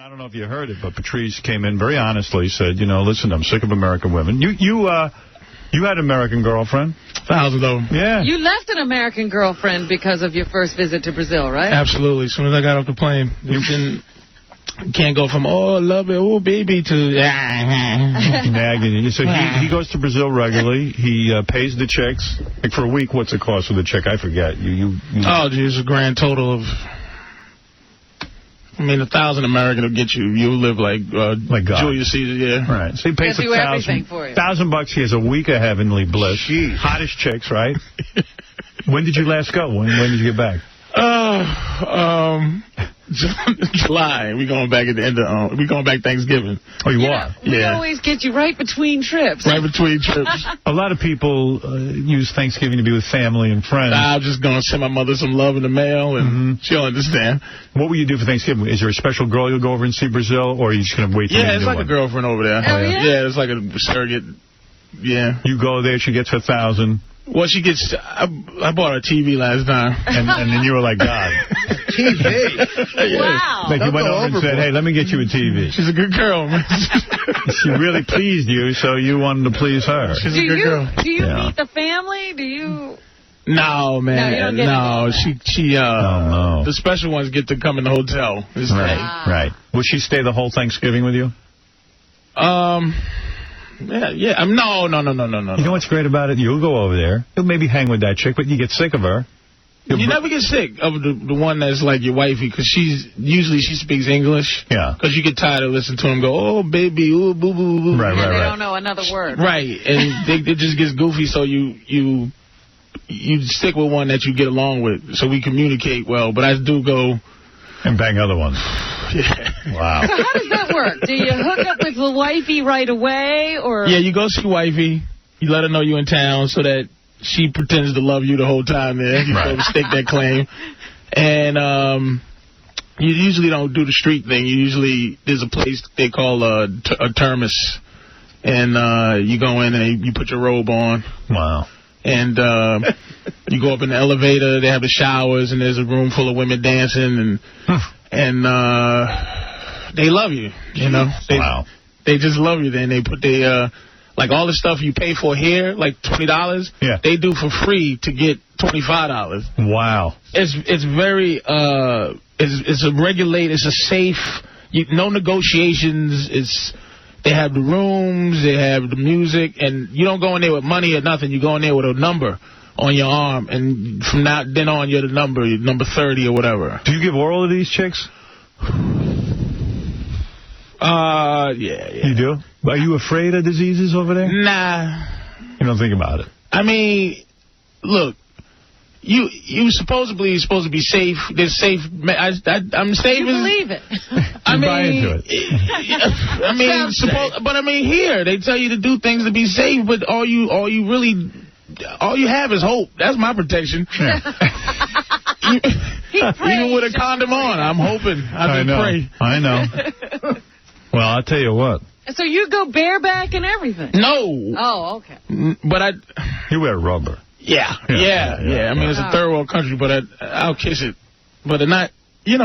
I don't know if you heard it, but Patrice came in very honestly, said, you know, listen, I'm sick of American women. You had an American girlfriend? Thousands of them. Yeah. You left an American girlfriend because of your first visit to Brazil, right? Absolutely. As soon as I got off the plane, you can't go from, oh, I love it, oh, baby, to... nagging you. So he goes to Brazil regularly. He pays the chicks. Like for a week, what's the cost of the chick? I forget. Oh, geez, a grand total of... I mean, 1,000 American will get you. You live like God. Julius Caesar, yeah. Right. So he pays $1,000. $1,000. He has a week of heavenly bliss. Jeez. Hottest chicks, right? When did you last go? When did you get back? July. We going back at the end of we going back Thanksgiving. Oh, you are? We always get you right between trips. Right between trips. A lot of people use Thanksgiving to be with family and friends. I'm just going to send my mother some love in the mail, and she'll understand. What will you do for Thanksgiving? Is there a special girl you'll go over and see Brazil, or are you just going to wait till it's like a girlfriend over there. Oh, yeah? Yeah, it's like a surrogate. Yeah. You go there, she gets her 1,000. Well, she gets... I bought her a TV last time. And then you were like, God. TV? Wow. Like you went over and said, hey, let me get you a TV. She's a good girl, man. She really pleased you, so you wanted to please her. She's a good girl. Do you meet the family? Do you... No, man. No, no. The special ones get to come in the hotel. Right. Will she stay the whole Thanksgiving with you? Yeah. No. You know what's great about it? You'll go over there. You'll maybe hang with that chick, but you get sick of her. You never get sick of the one that's like your wifey, because usually she speaks English. Yeah. Because you get tired of listening to them go, oh, baby, ooh, boo, boo, boo. Right. They don't know another word. Right. And it just gets goofy, so you stick with one that you get along with, so we communicate well. But I do go... And bang other ones. Yeah. Wow. So how does that work? Do you hook up with the wifey right away, or... Yeah, you go see wifey. You let her know you're in town so that she pretends to love you the whole time there. You stake that claim. And you usually don't do the street thing. There's a place they call a termus. And you go in and you put your robe on. Wow. And you go up in the elevator. They have the showers, and there's a room full of women dancing. And they love you, you know. Wow. They just love you. Then they put like all the stuff you pay for here, like $20, they do for free to get $25. Wow. It's very, it's a regulated, it's a safe, no negotiations, they have the rooms, they have the music, and you don't go in there with money or nothing. You go in there with a number on your arm, and from then on, you're number 30 or whatever. Do you give oral to these chicks? Yeah. You do? Are you afraid of diseases over there? Nah. You don't think about it? I mean, look, you supposedly supposed to be safe. There's safe. I'm safe. You believe it. I mean, buy into it. But I mean, here they tell you to do things to be safe, but all you have is hope. That's my protection. Yeah. Even with a condom on, I'm hoping. I know. Well, I'll tell you what. So you go bareback and everything? No. Oh, okay. But You wear rubber. Yeah. I mean, it's a third world country, but I'll kiss it. But not,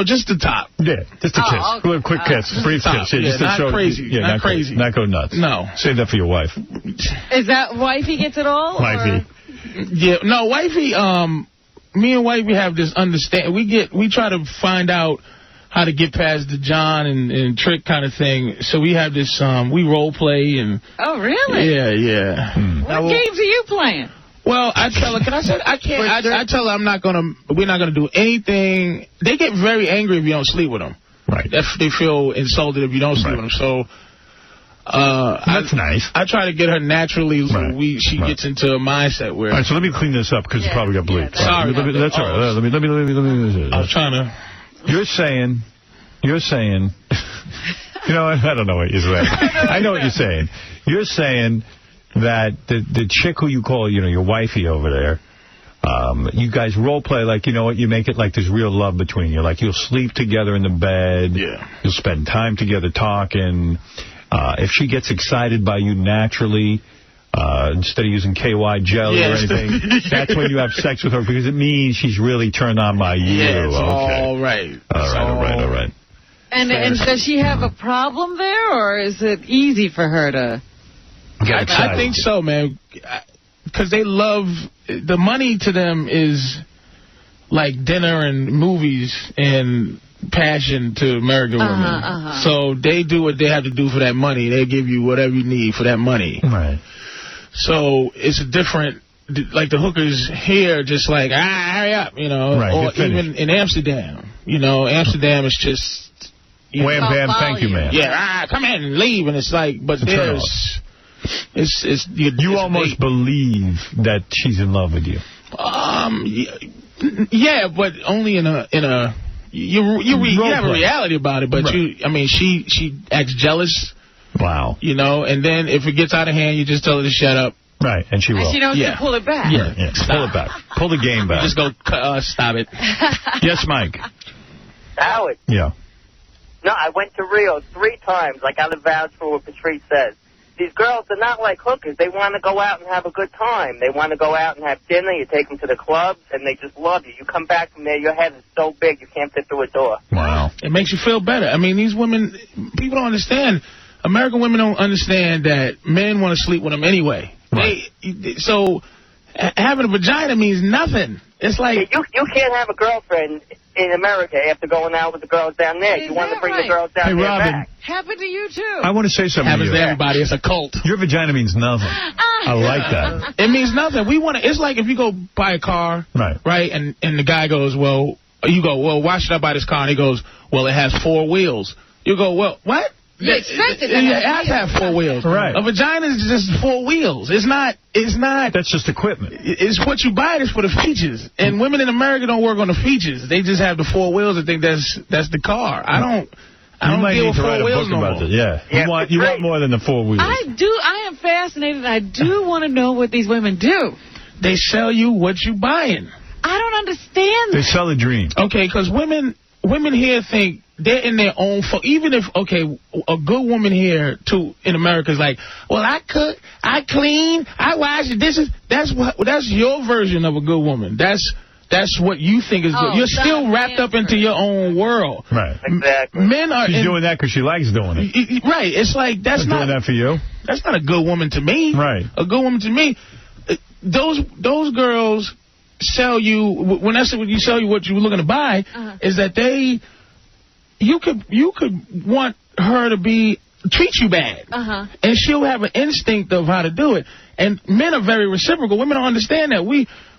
just the top. Yeah, just a kiss. Okay. Quick kiss. Brief kiss. Yeah, just not to show, crazy. Yeah, not crazy. Not go nuts. No. Save that for your wife. Is that wifey gets it all? Wifey. Yeah, no, wifey, me and wifey have this understanding. We try to find out how to get past the John and trick kind of thing. So we have this, we role play and... Oh, really? Yeah. What games are you playing? Well, I tell her, I tell her we're not gonna do anything. They get very angry if you don't sleep with them. Right. They feel insulted if you don't sleep with them. So, that's nice. I try to get her naturally so she gets into a mindset where... All right, so let me clean this up because it probably got bleeped. Sorry. That's all right. Let me. I was trying to... You're saying, you know, I don't know what you're saying. I know what you're saying. You're saying that the chick who you call, your wifey over there, you guys role play like, you make it like there's real love between you. Like you'll sleep together in the bed. Yeah. You'll spend time together talking. If she gets excited by you naturally, instead of using KY jelly or anything, that's when you have sex with her because it means she's really turned on by you. Yeah, it's all right. All right. And does she have a problem there, or is it easy for her to get excited? I think so, man. Because they love... The money to them is like dinner and movies and passion to American women. So they do what they have to do for that money. They give you whatever you need for that money. Right. So it's a different... Like the hookers here, just like, hurry up, you know. Right, or even in Amsterdam. You know, Amsterdam is just... Wham, bam, thank you, man. Yeah, come in and leave. And it's like, but there's... You almost believe that she's in love with you. Yeah, but only in a you have a reality about it, but right. She acts jealous. Wow. You know, and then if it gets out of hand, you just tell her to shut up. Right, and she will. And she knows to pull it back. Yeah, pull it back. Pull the game back. Just go, stop it. Yes, Mike. Howard. Yeah. No, I went to Rio 3 times. I got to vouch for what Patrice says. These girls are not like hookers. They want to go out and have a good time. They want to go out and have dinner. You take them to the clubs, and they just love you. You come back from there, your head is so big you can't fit through a door. Wow. It makes you feel better. I mean, these women, people don't understand. American women don't understand that men want to sleep with them anyway. Right. So having a vagina means nothing. It's like... You can't have a girlfriend in America after going out with the girls down there. You want to bring the girls down there Robin, back. Happened to you, too. I want to say something Happens to everybody. It's a cult. Your vagina means nothing. I like that. It means nothing. It's like if you go buy a car, right, and the guy goes, you go, why should I buy this car? And he goes, well, it has 4 wheels. You go, well, what? You expect it has to have 4 wheels. Right. A vagina is just 4 wheels. It's not. That's just equipment. It's what you buy. It's for the features. And women in America don't work on the features. They just have the 4 wheels and think that's the car. I don't deal with 4 wheels no more. Yeah. You want more than the 4 wheels. I am fascinated. I do want to know what these women do. They sell you what you buying. I don't understand. They sell a dream. Okay, because women here think they're in their own... Even if, a good woman here, too, in America is like, well, I cook, I clean, I wash the dishes. That's your version of a good woman. That's what you think is good. You're still wrapped up into your own world. Right. Exactly. Men are... She's doing that because she likes doing it. Right. It's like, that's not... doing that for you. That's not a good woman to me. Right. A good woman to me. Those girls sell you... When you sell you what you're looking to buy, is that you could want her to treat you bad. And she'll have an instinct of how to do it. And men are very reciprocal. Women don't understand that.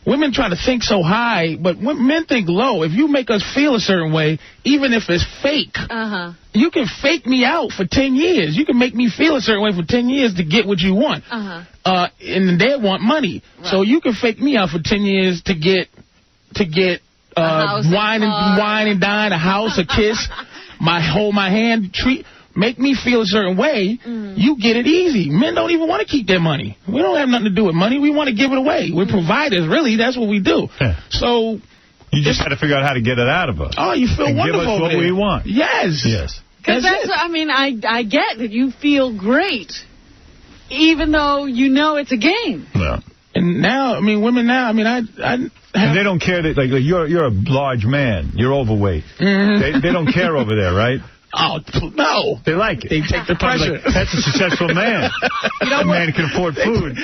Women try to think so high, but men think low. If you make us feel a certain way, even if it's fake, you can fake me out for 10 years. You can make me feel a certain way for 10 years to get what you want. And they want money. Right. So you can fake me out for 10 years to get wine and dine, a house, a kiss, hold my hand, make me feel a certain way. You get it easy. Men don't even want to keep their money. We don't have nothing to do with money. We want to give it away. We're providers, really. That's what we do. Yeah. So you just got to figure out how to get it out of us. Oh, you feel wonderful. Give us what we want. Yes. Because I get that you feel great, even though you know it's a game. Yeah. And now, women now, and they don't care that, like, you're a large man. You're overweight. They don't care over there, right? Oh, no. They like it. They take the pressure. Like, that's a successful man. A man can afford food.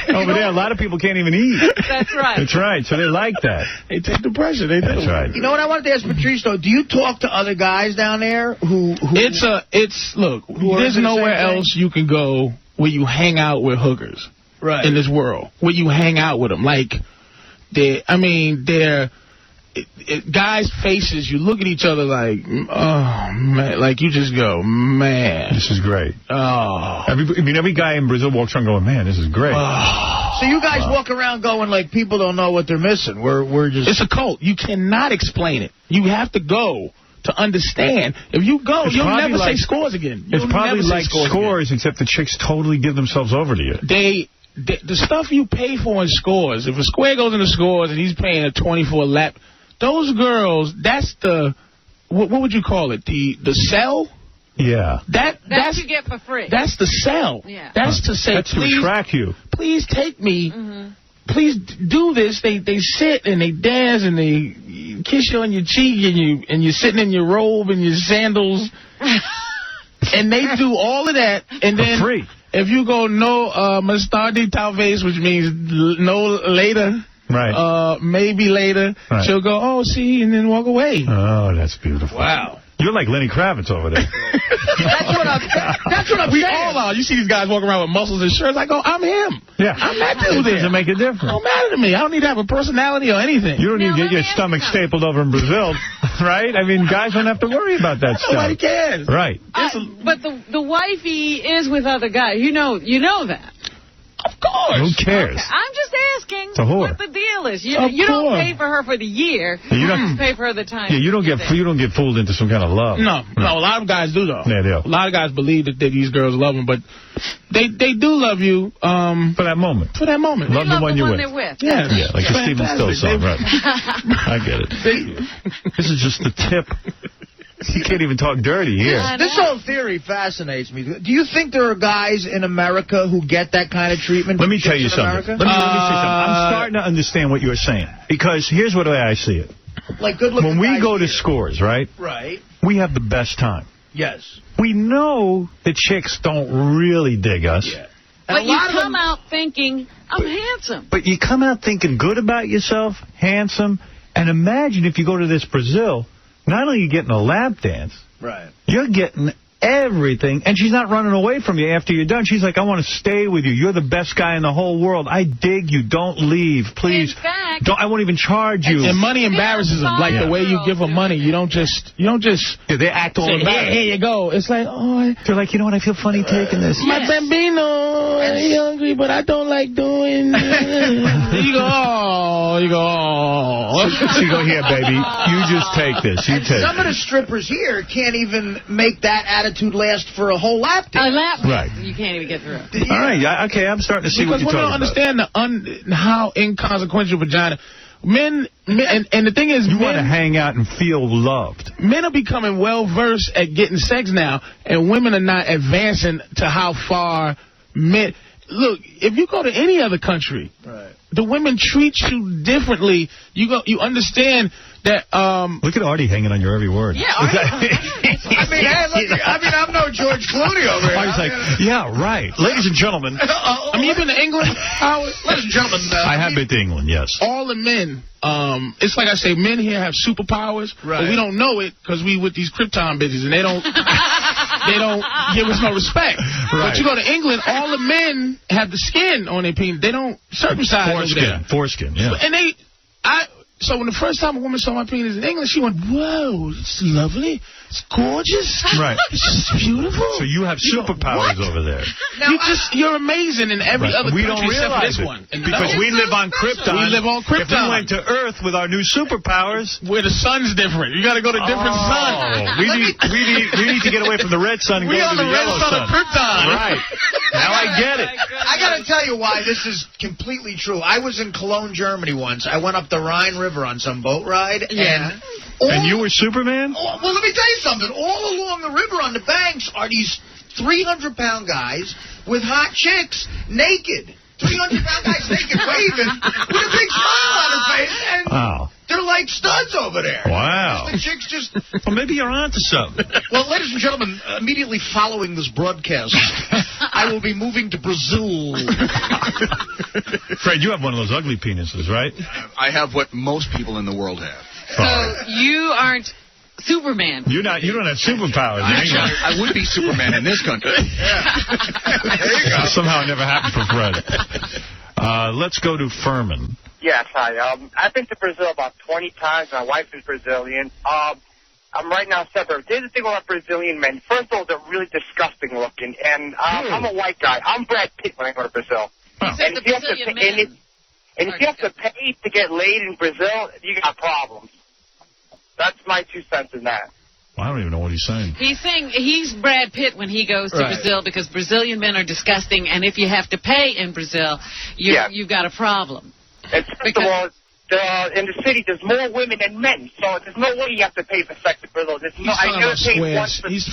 Over there, a lot of people can't even eat. That's right. That's right. So they like that. They take the pressure. They do. That's right. You know what I wanted to ask Patrice, though? Do you talk to other guys down there who Look, there's nowhere else you can go where you hang out with hookers. Right. In this world. Where you hang out with them. Like, they're guys' faces, you look at each other like, oh, man. Like, you just go, man. This is great. Oh. Every guy in Brazil walks around going, man, this is great. Oh. So you guys walk around going like people don't know what they're missing. We're just... It's a cult. You cannot explain it. You have to go to understand. If you go, you'll never say Scores again. It's probably like Scores, except the chicks totally give themselves over to you. The stuff you pay for in Scores, if a square goes into Scores and he's paying a 24 lap, those girls, that's the, what would you call it? The sell? Yeah. That you get for free. That's the sell. Yeah. That's to say, that's please, to attract you. Please take me. Please do this. They sit and they dance and they kiss you on your cheek and you're sitting in your robe and your sandals. And they do all of that. And then free. If you go no más tarde tal vez, which means no later. Right. Maybe later. Right. She'll go, oh, see, and then walk away. Oh, that's beautiful. Wow. You're like Lenny Kravitz over there. That's what I'm saying. All are. You see these guys walking around with muscles and shirts. I go, I'm him. Yeah. I'm that dude there. Doesn't make a difference. Don't matter to me. I don't need to have a personality or anything. You don't need to get your stomach stapled over in Brazil, right? I mean, guys don't have to worry about that stuff. Nobody cares. Right. But the wifey is with other guys. You know that. Of course. Who cares? Okay. I'm just asking what the deal is. You don't pay for her for the year. You don't pay for her the time. Yeah, you don't get fooled into some kind of love. No, a lot of guys do, though. Yeah, they do. A lot of guys believe that these girls love them, but they do love you. For that moment. For that moment. Love the one you're they're with. Yeah, like the Stephen Stills song, right. I get it. This is just the tip. You can't even talk dirty here. This whole theory fascinates me. Do you think there are guys in America who get that kind of treatment? Let me tell you something. Let me say something. I'm starting to understand what you're saying. Because here's the way I see it. Like good-looking when we guys go to here. scores, right? Right. We have the best time. Yes. We know the chicks don't really dig us. Yeah. But you come out thinking, I'm handsome. But you come out thinking good about yourself, handsome, and imagine if you go to this Brazil, not only are you getting a lap dance, right? You're getting everything, and she's not running away from you after you're done. She's like, I want to stay with you. You're the best guy in the whole world. I dig you. Don't leave, please. In fact, I won't even charge you. And money embarrasses them. Like the way you give them money, you don't just. Yeah, they act all about it. Here you go. It's like, oh, they're like, you know what? I feel funny taking this. My bambino, I'm hungry, but I don't like doing. You go, oh. So you go, here, baby. You just take this. You take. Some of the strippers here can't even make that attitude last for a whole lap dance. A lap dance. Right. You can't even get through. Yeah. All right. Okay, I'm starting to see what you're talking about. Because women don't understand how inconsequential vagina. Men, and the thing is, you want to hang out and feel loved. Men are becoming well-versed at getting sex now, and women are not advancing to how far men... Look, if you go to any other country, right, the women treat you differently. You understand that... Look at Artie hanging on your every word. Yeah, Artie. I'm no George Clooney over here. Artie's like, yeah, right. Ladies and gentlemen. You've been to England, Howard? Ladies and gentlemen. I have been to England, yes. All the men, it's like I say, men here have superpowers, right, but we don't know it because we with these Krypton bitches, and they don't give us no respect. Right. But you go to England, all the men have the skin on their penis. They don't circumcise over there. Foreskin, yeah. And so when the first time a woman saw my penis in England, she went, whoa, it's lovely. It's gorgeous. Right. It's just beautiful. So you have superpowers over there. Now, you're amazing in every other country don't except for realize this it. one. Because we live on Krypton. We live on Krypton. If we went to Earth with our new superpowers... Where the sun's different. You got to go to different sun. We need to get away from the red sun and go to the yellow sun. We on the red sun of Krypton. Right. Now I get it. I got to tell you why this is completely true. I was in Cologne, Germany once. I went up the Rhine River on some boat ride. Yeah. And you were Superman? Well, let me tell you something. All along the river on the banks are these 300-pound guys with hot chicks naked. 300-pound guys naked, waving, with a big smile on their face. And they're like studs over there. Wow. The chicks just... Well, maybe you're onto something. Well, ladies and gentlemen, immediately following this broadcast, I will be moving to Brazil. Fred, you have one of those ugly penises, right? I have what most people in the world have. So you aren't Superman. You don't have superpowers. I would be Superman in this country. There you go. Somehow it never happened for Fred. Let's go to Furman. Yes, hi. I've been to Brazil about 20 times. My wife is Brazilian. I'm right now separate. Here's the thing about Brazilian men. First of all, they're really disgusting looking. And I'm a white guy. I'm Brad Pitt when I go to Brazil. He said the Brazilian men. And if you have to pay to get laid in Brazil, you got problems. That's my 2 cents in that. Well, I don't even know what he's saying. He's saying he's Brad Pitt when he goes to Brazil because Brazilian men are disgusting, and if you have to pay in Brazil, you've got a problem. And first of all, in the city, there's more women than men, so there's no way you have to pay for sex in Brazil.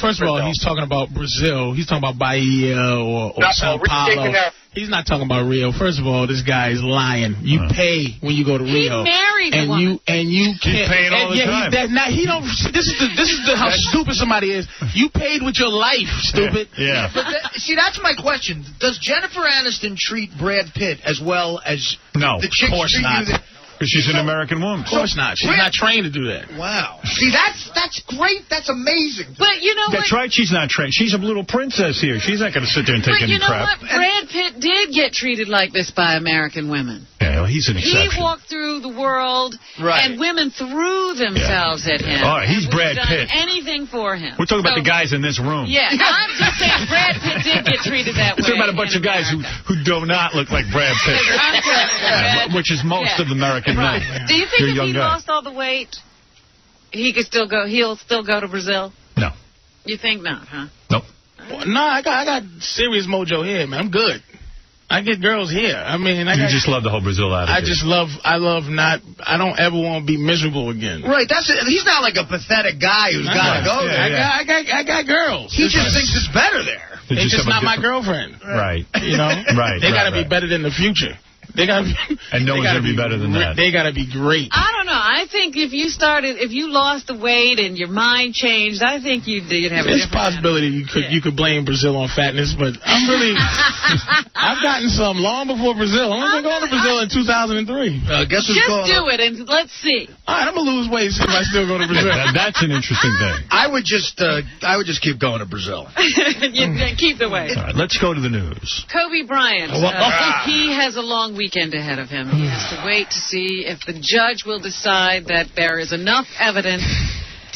First of all, he's talking about Brazil. He's talking about Bahia or Sao Paulo. He's not talking about Rio. First of all, this guy is lying. You pay when you go to Rio. He married and one. you can't. He's paying all the time. This is how stupid somebody is. You paid with your life, stupid. Yeah. But see, that's my question. Does Jennifer Aniston treat Brad Pitt as well as the chicks treat you? Because she's an American woman. Of course not. She's not trained to do that. Wow. See, that's great. That's amazing. But you know That's right. She's not trained. She's a little princess here. She's not going to sit there and take any crap. But you know what? Brad Pitt did get treated like this by American women. Yeah, well, he's an exception. He walked through the world, and women threw themselves at him. All right, he's Brad Pitt. Anything for him. We're talking about the guys in this room. Yeah, I'm just saying Brad Pitt did get treated that way. We're talking about a bunch of guys who do not look like Brad Pitt. Which is most of American men. Do you think if he lost all the weight, he'll still go to Brazil? No. You think not, huh? Nope. No, I got serious mojo here, man. I'm good. I get girls here. I mean, you just love the whole Brazil attitude. I don't ever want to be miserable again. Right, that's it. He's not like a pathetic guy who's got to go there. I got girls. He just thinks it's better there. It's just not my girlfriend. Right. You know? Right. They got to be better than the future. They gotta be, and no one's going to be better than that. They got to be great. I don't know. I think if you lost the weight and your mind changed, I think you'd have a different... There's a possibility you could blame Brazil on fatness, but I've gotten some long before Brazil. I'm going to Brazil in 2003. Guess who's going? Just do it and let's see. All right, I'm going to lose weight if I still go to Brazil. That's an interesting thing. I would just keep going to Brazil. Keep the weight. All right, let's go to the news. Kobe Bryant. He has a long weekend ahead of him. He has to wait to see if the judge will decide that there is enough evidence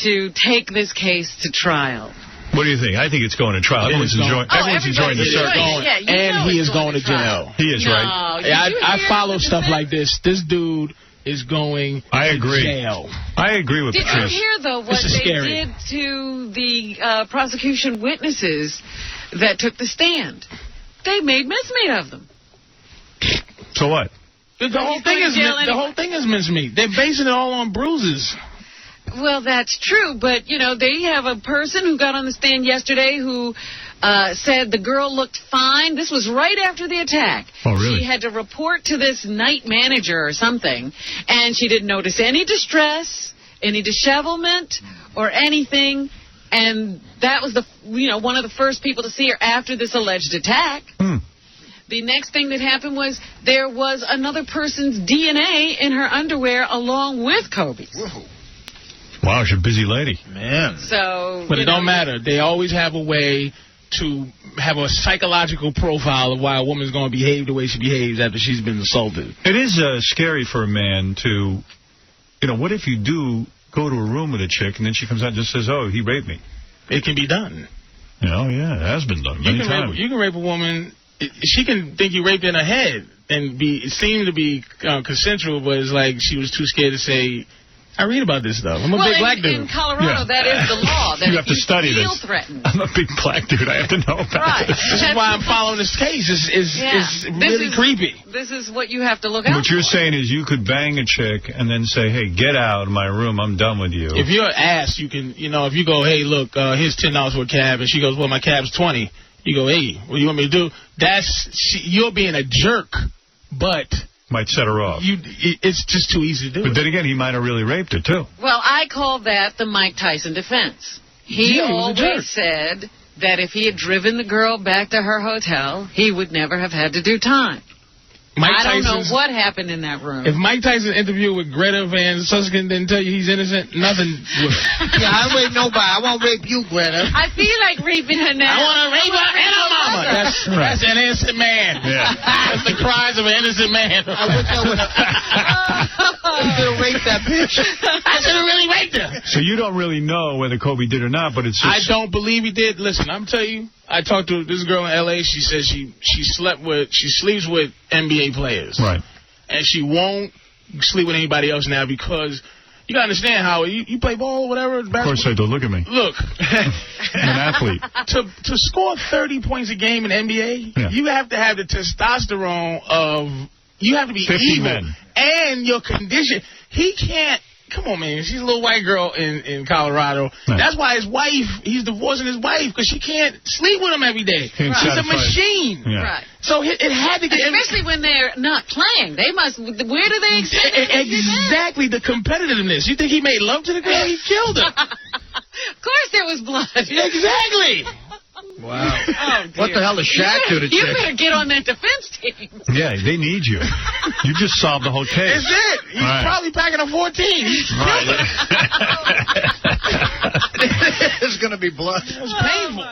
to take this case to trial. What do you think? I think it's going to trial. Everyone's enjoying the circus. And he is going to jail. He is, right? I follow stuff like this. This dude is going to jail. I agree with Patrice. Did you hear, though, what they did to the prosecution witnesses that took the stand? They made mincemeat of them. So what? The whole thing is mincemeat. They're basing it all on bruises. Well, that's true, but, they have a person who got on the stand yesterday who said the girl looked fine. This was right after the attack. Oh, really? She had to report to this night manager or something, and she didn't notice any distress, any dishevelment, or anything, and that was one of the first people to see her after this alleged attack. The next thing that happened was there was another person's DNA in her underwear along with Kobe's. Whoa. Wow, she's a busy lady. Man. But it don't matter. They always have a way to have a psychological profile of why a woman's going to behave the way she behaves after she's been assaulted. It is scary for a man to, what if you do go to a room with a chick and then she comes out and just says, oh, he raped me? It can be done. It has been done many times. You can rape a woman. She can think you raped in her head and seem to be consensual, but it's like she was too scared to say, I read about this stuff. I'm a big black dude. In Colorado, that is the law. That you have to study this. Threatened. I'm a big black dude. I have to know about this. This is why I'm following this case. It's really creepy. This is what you have to look out What you're saying is you could bang a chick and then say, hey, get out of my room. I'm done with you. If you're asked, you can, if you go, hey, look, here's $10 for a cab, and she goes, well, my cab's $20. You go, hey, what do you want me to do? You're being a jerk, but... Might set her off. It's just too easy to do. But then again, he might have really raped her, too. Well, I call that the Mike Tyson defense. He always said that if he had driven the girl back to her hotel, he would never have had to do time. I don't know what happened in that room. If Mike Tyson interviewed with Greta Van Susskind didn't tell you he's innocent, nothing would. Yeah, I rape nobody. I won't rape you, Greta. I feel like raping her now. I want to rape her and her mama. That's an innocent man. Yeah. That's the cries of an innocent man. I wish I would have raped that bitch. I should have really raped her. So you don't really know whether Kobe did or not, but it's just... I don't believe he did. Listen, I'm telling you, I talked to this girl in L.A. She says she sleeps with NBA players. Right. And she won't sleep with anybody else now because you got to understand how you play ball or whatever. Of course I do. Look at me. Look. I'm an athlete. To score 30 points a game in NBA, you have to have the testosterone of... You have to be 50 evil. men. And your condition. He can't come on, man. She's a little white girl in Colorado. Right. That's why his wife, he's divorcing his wife because she can't sleep with him every day. Can't She's a satisfy- machine. Yeah. Right. So it had to get... Especially when they're not playing. They must... Where do they expect them to be then? Exactly, the competitiveness. You think he made love to the girl? He killed her. Of course there was blood. Exactly. Wow. Oh, dear. What the hell does Shaq do to You chicks? better get on that defense team. Yeah, they need you. You just solved the whole case. That's it. He's Right. probably packing a 14. He's Right. There's going to be blood. It was painful.